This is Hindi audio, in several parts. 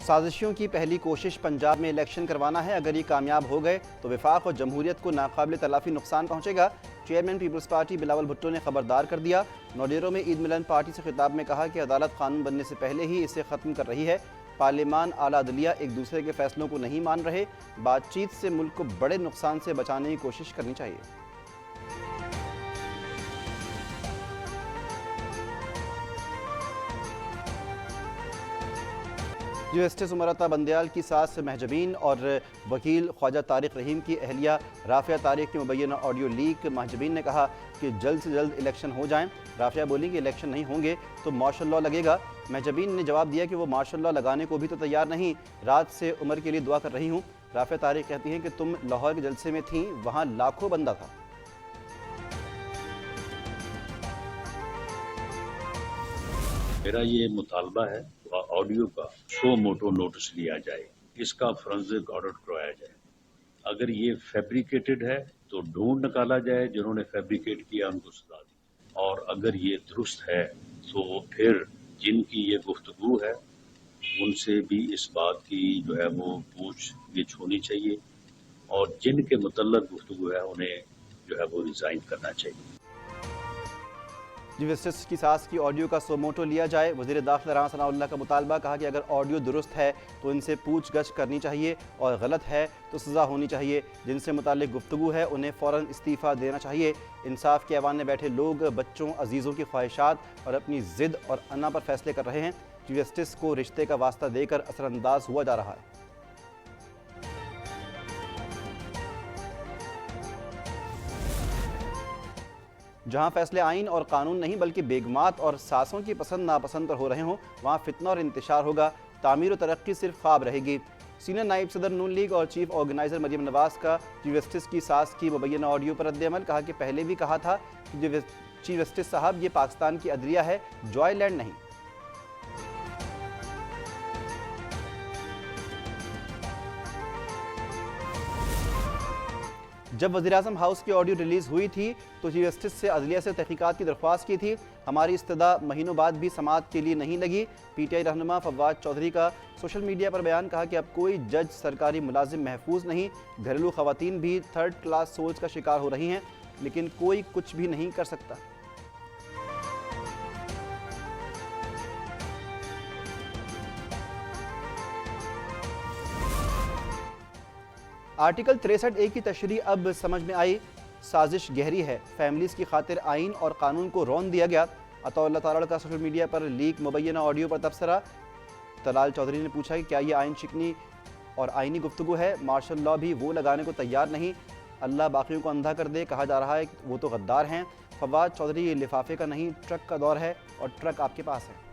साजिशों की पहली कोशिश पंजाब में इलेक्शन करवाना है। अगर ये कामयाब हो गए तो वफाक और जमहूरियत को नाकाबिल तलाफी नुकसान पहुंचेगा। चेयरमैन पीपल्स पार्टी बिलावल भुट्टो ने खबरदार कर दिया। नौडेरों में ईद मिलन पार्टी से खिताब में कहा कि अदालत कानून बनने से पहले ही इसे ख़त्म कर रही है। पार्लियामान आला अदलिया एक दूसरे के फैसलों को नहीं मान रहे। बातचीत से मुल्क को बड़े नुकसान से बचाने की कोशिश करनी चाहिए। जस्टिस उमरता बंदयाल की सास महजबीन और वकील ख्वाजा तारिक रहीम की अहलिया राफिया तारिक की मुबैना ऑडियो लीक। महजबीन ने कहा कि जल्द से जल्द इलेक्शन हो जाएं। राफिया बोली कि इलेक्शन नहीं होंगे तो मार्शल लॉ लगेगा। महजबीन ने जवाब दिया कि वो मार्शल लॉ लगाने को भी तो तैयार नहीं, रात से उमर के लिए दुआ कर रही हूँ। राफिया तारिक कहती हैं कि तुम लाहौर के जलसे में थी, वहाँ लाखों बंदा था। मेरा ये मुतालबा है ऑडियो का शो मोटो नोटिस लिया जाए, इसका फोरेंसिक ऑडिट करवाया जाए। अगर ये फैब्रिकेटेड है तो ढूंढ निकाला जाए, जिन्होंने फैब्रिकेट किया उनको सजा दी, और अगर ये दुरुस्त है तो फिर जिनकी ये गुफ्तगू है उनसे भी इस बात की जो है वो पूछ-गिछ होनी चाहिए, और जिनके मुतल्लक गुफ्तगू है उन्हें जो है वो रिजाइन करना चाहिए। जस्टिस की सास की ऑडियो का सोमोटो लिया जाए। वज़ीर दाखिला राना सनाउल्लाह का मुतालबा। कहा कि अगर ऑडियो दुरुस्त है तो इनसे पूछ गछ करनी चाहिए और गलत है तो सज़ा होनी चाहिए। जिनसे मुतालिक गुफ्तगू है उन्हें फ़ौरन इस्तीफ़ा देना चाहिए। इंसाफ के ऐवान में बैठे लोग बच्चों अजीज़ों की ख्वाहिशात और अपनी ज़िद और अना पर फैसले कर रहे हैं। जस्टिस को रिश्ते का वास्ता देकर असरअंदाज हुआ जा रहा है। जहां फैसले आइन और कानून नहीं बल्कि बेगमात और सासों की पसंद नापसंद पर हो रहे हों, वहां फितना और इंतशार होगा। तामीर और तरक्की सिर्फ ख्वाब रहेगी। सीनियर नायब सदर नून लीग और चीफ ऑर्गेनाइजर मरियम नवाज का चीफ जस्टिस की सास की मुबैना ऑडियो पर रद्द-ए-अमल। कहा कि पहले भी कहा था कि चीफ जस्टिस साहब, ये पाकिस्तान की अदलिया है, जॉयलैंड नहीं। जब वज़ीर-ए-आज़म हाउस की ऑडियो रिलीज़ हुई थी तो चीफ जस्टिस से अदलिया से तहकीकात की दरख्वास्त की थी। हमारी इस्तदा महीनों बाद भी समाअत के लिए नहीं लगी। PTI रहनुमा फवाद चौधरी का सोशल मीडिया पर बयान। कहा कि अब कोई जज सरकारी मुलाजिम महफूज नहीं, घरेलू ख़वातीन भी थर्ड क्लास सोच का शिकार हो रही हैं, लेकिन कोई कुछ भी नहीं कर सकता। आर्टिकल 63A की तशरीह अब समझ में आई। साजिश गहरी है, फैमिलीज़ की खातिर आइन और कानून को रौन दिया गया। अताउल्लाह ताला का सोशल मीडिया पर लीक मुबैना ऑडियो पर तबसरा। तलाल चौधरी ने पूछा कि क्या ये आइन शिकनी और आइनी गुफ्तगू है? मार्शल लॉ भी वो लगाने को तैयार नहीं। अल्लाह बाकियों को अंधा कर दे। कहा जा रहा है कि वो तो गद्दार हैं। फवाद चौधरी, ये लिफाफे का नहीं ट्रक का दौर है और ट्रक आपके पास है।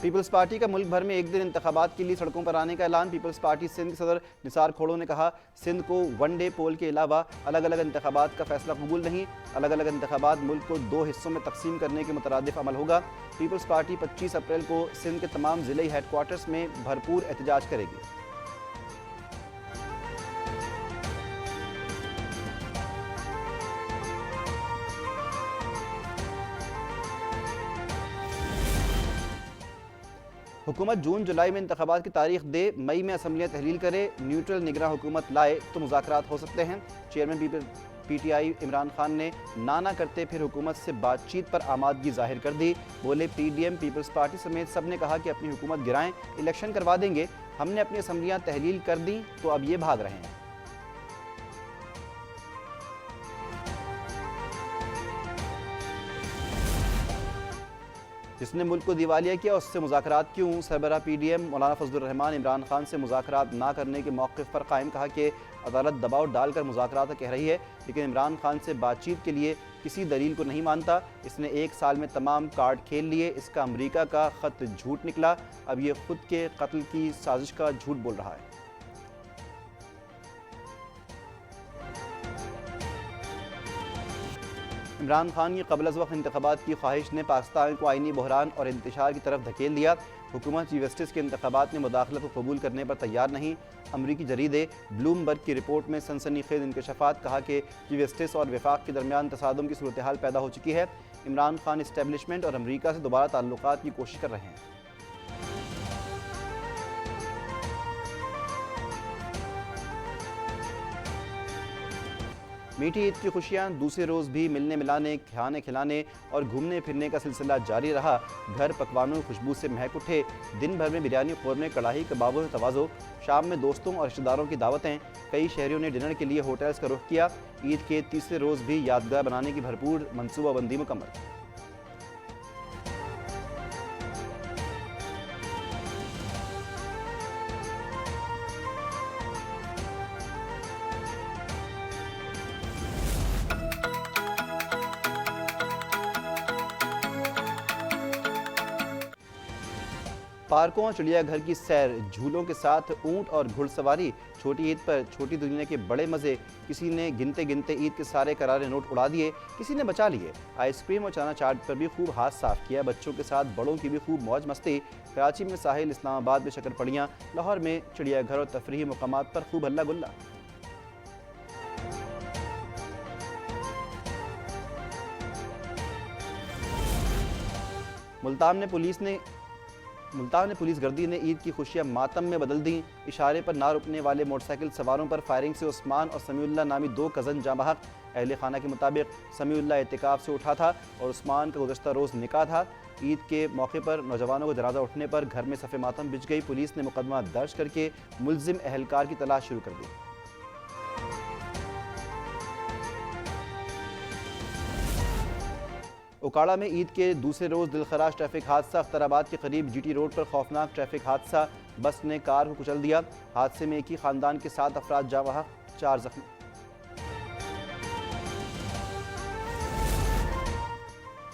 पीपल्स पार्टी का मुल्क भर में एक दिन इंतखाबात के लिए सड़कों पर आने का ऐलान। पीपल्स पार्टी सिंध के सदर निसार खोड़ो ने कहा, सिंध को वन डे पोल के अलावा अलग अलग इंतखाबात का फैसला कबूल नहीं। अलग अलग इंतखाबात मुल्क को 2 हिस्सों में तकसीम करने के मुतरादिफ अमल होगा। पीपल्स पार्टी 25 अप्रैल को सिंध के तमाम ज़िले हेडक्वार्टर्स में भरपूर एहतजाज करेगी। हुकूमत जून जुलाई में इंतखाबात की तारीख दे, मई में असम्बलियाँ तहलील करे, न्यूट्रल निगरान हुकूमत लाए तो मुज़ाकरात हो सकते हैं। चेयरमैन PTI इमरान खान ने ना करते फिर हुकूमत से बातचीत पर आमादगी जाहिर कर दी। बोले, PDM पीपल्स पार्टी समेत सब ने कहा कि अपनी हुकूमत गिराएं, इलेक्शन करवा देंगे। हमने अपनी असम्बलियाँ तहलील कर दी तो अब ये भाग रहे हैं। जिसने मुल्क को दिवालिया किया उससे मुज़ाकरात क्यों? सरबराह PDM मौलाना फजलुर रहमान इमरान खान से मुज़ाकरात ना करने के मौक़िफ़ पर कायम। कहा कि अदालत दबाव डालकर मुज़ाकरात कह रही है, लेकिन इमरान खान से बातचीत के लिए किसी दलील को नहीं मानता। इसने 1 साल में तमाम कार्ड खेल लिए। इसका अमरीका का ख़त झूठ निकला। अब ये खुद के कत्ल की साजिश का झूठ बोल रहा है। इमरान खान की कबल अज़ वक्त इंतखाबात की ख्वाहिश ने पाकिस्तान को आइनी बहरान और इंतशार की तरफ धकेल दिया। हुकूमत चीफ जस्टिस के इंतखाबात में मुदाखलत को कबूल करने पर तैयार नहीं। अमरीकी जरीदे ब्लूमबर्ग की रिपोर्ट में सनसनीखेज इंकशाफात, कहा कि चीफ जस्टिस और वफाक के दरमियान तसादुम की सूरत हाल पैदा हो चुकी है। इमरान खान इस्टेब्लिशमेंट और अमरीका से दोबारा ताल्लुकात की कोशिश कर रहे हैं। मीठी ईद की खुशियां दूसरे रोज़ भी मिलने मिलाने, खाने खिलाने और घूमने फिरने का सिलसिला जारी रहा। घर पकवानों की खुशबू से महक उठे। दिन भर में बिरयानी, क़ोरमे, कढ़ाई, कबाबों से तवाज़ो। शाम में दोस्तों और रिश्तेदारों की दावतें। कई शहरियों ने डिनर के लिए होटल्स का रुख किया। ईद के तीसरे रोज़ भी यादगार बनाने की भरपूर मनसूबाबंदी मुकम्मल। पार्कों और चिड़ियाघर की सैर, झूलों के साथ ऊंट और घुड़सवारी। छोटी ईद पर छोटी दुनिया के बड़े मज़े। किसी ने गिनते गिनते ईद के सारे करारे नोट उड़ा दिए, किसी ने बचा लिए। आइसक्रीम और चना चाट पर भी खूब हाथ साफ किया। बच्चों के साथ बड़ों की भी खूब मौज मस्ती। कराची में साहिल, इस्लामाबाद में शक्करपड़ियाँ, लाहौर में चिड़ियाघर और तफरीही मकामात पर खूब हल्ला गुल्ला। मुल्तान में पुलिस गर्दी ने ईद की खुशियां मातम में बदल दी। इशारे पर ना रुकने वाले मोटरसाइकिल सवारों पर फायरिंग से उस्मान और समीउल्लाह नामी दो कज़न जाँ बहक। अहले खाना के मुताबिक समीउल्लाह एतिकाफ से उठा था और उस्मान का गुज़श्ता रोज़ निकाह था। ईद के मौके पर नौजवानों को जनाजा उठने पर घर में सफ़े मातम बिछ गई। पुलिस ने मुकदमा दर्ज करके मुलजिम अहलकार की तलाश शुरू कर दी। उकाड़ा में ईद के दूसरे रोज़ दिलखराश ट्रैफिक हादसा। अख्तराबाद के करीब जीटी रोड पर खौफनाक ट्रैफिक हादसा। बस ने कार को कुचल दिया। हादसे में एक ही खानदान के 7 अफराद जाँ बहक, 4 जख्मी।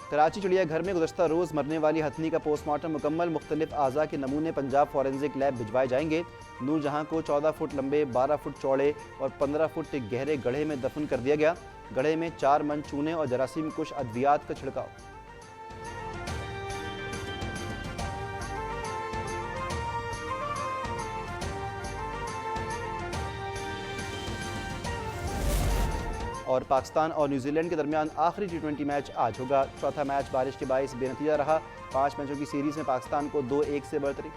कराची चिड़ियाघर में गुज़श्ता रोज़ मरने वाली हथनी का पोस्टमार्टम मुकम्मल। मुख्तलिफ आज़ा के नमूने पंजाब फॉरेंसिक लैब भिजवाए जाएंगे। नूरजहां को 14 फुट लंबे, 12 फुट चौड़े और 15 फुट गहरे गड्ढे में दफन कर दिया गया। गड्ढे में 4 मन चूने और जरासीम कुछ अद्वियात का छिड़काव। और पाकिस्तान और न्यूजीलैंड के दरमियान आखिरी T20 मैच आज होगा। चौथा मैच बारिश के बायस बेनतीजा रहा। 5 मैचों की सीरीज़ में पाकिस्तान को 2-1 से बढ़तरी।